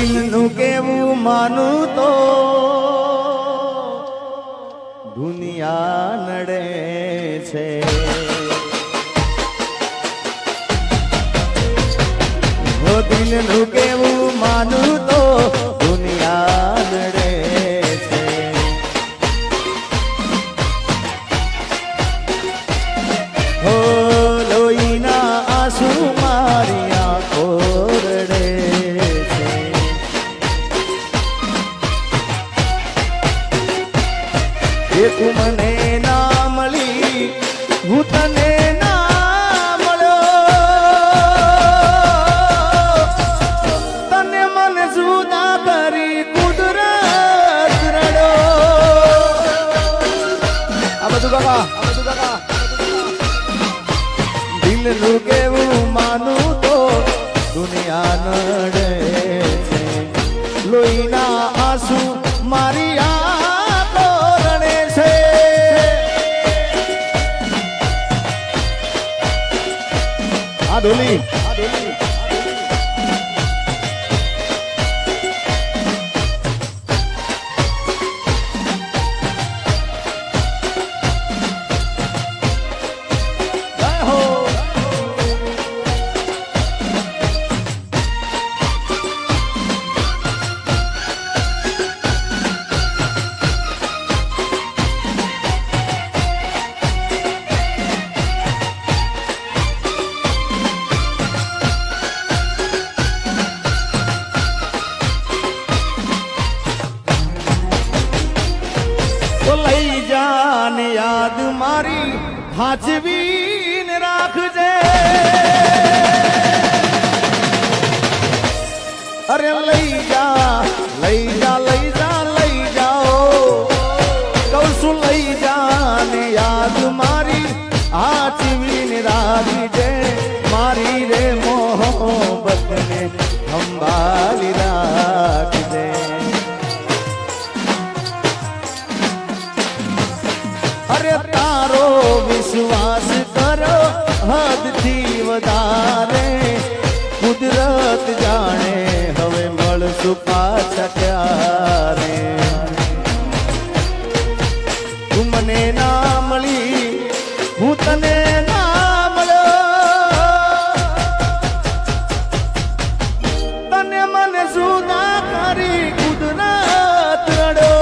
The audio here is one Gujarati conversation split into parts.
દિલનું કેવું માનું તો દુનિયા નડે છે. દિલનું કેવું માનું તો દુનિયા નડે છે. હો લોહીના આંસુ મારી આંખો રડે છે. એ તું મને ના મળી હું તને દિલનું કેવું માનું તો દુનિયા નડે છે. લોહીના આંસુ મારી આંખો રડે છે. આ ડોલી યાદ મારી હાજવીને રાખજે. અરે લઈ જા લઈ જા લઈ જા લઈ જાઓ કહું છું લઈ જા ને યાદ મારી હાજવીને રાખજે. મારી રે મોહબ્બતને સંભાળી રાખજે. અરે તારો વિશ્વાસ કરો હદથી વધારે કુદરત જાણે હવે મળશું પાછા ક્યારે. તું મને ના મળી હું તને ના મળ્યો તને મને સુદા કરી કુદરત રડો.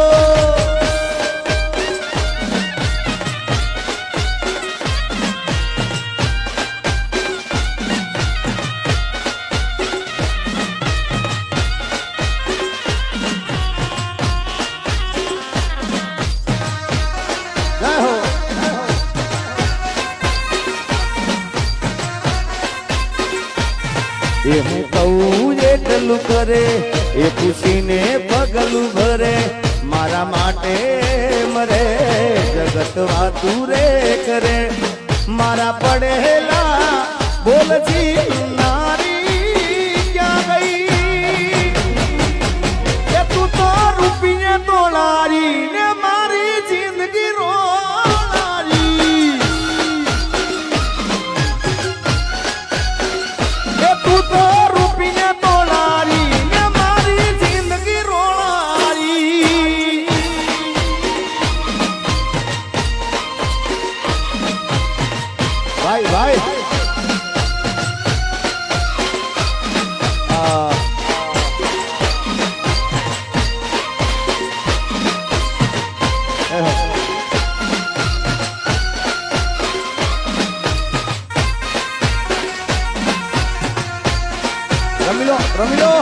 એ હું કહું એટલું કરે એ પૂછીને પગલું ભરે. મારા માટે મરે જગત વાતું રે કરે. મારા પડેલા બોલજી નારી ક્યાં ગઈ. એ તું તો રૂપિયે તોલારી ને મારી જિંદગી રોલારી. એ તું તો રૂપિયે તોલારી ને મારી જિંદગી રોલારી. ભાઈ ભાઈ રમી લો રમી લો.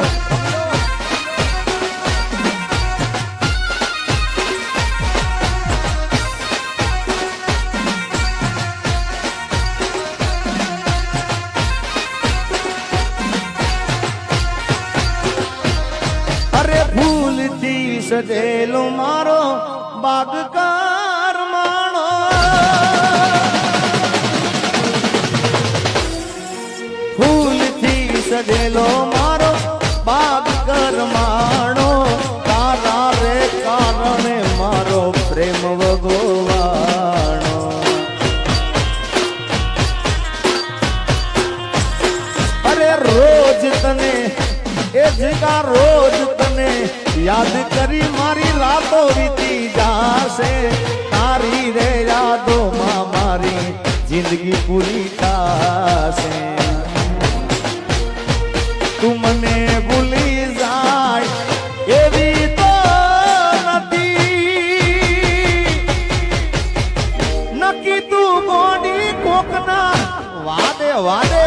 અરે ફૂલથી સજેલો મારો બાગકાર માણો. ફૂલથી સજેલો મારો બાગ કરમાણો. તારા રે કારણે મારો પ્રેમ વગોવાણો. અરે રોજ તને એ જ ગંગા રોજ તને યાદ કરી મારી રાતો વીતી જાશે તારી રે યાદોમાં મારી જિંદગી પૂરી થાશે તું મને ભૂલી જાય એવી તો નથી નક્કી તું ગોડી કોકના વાદે વાદે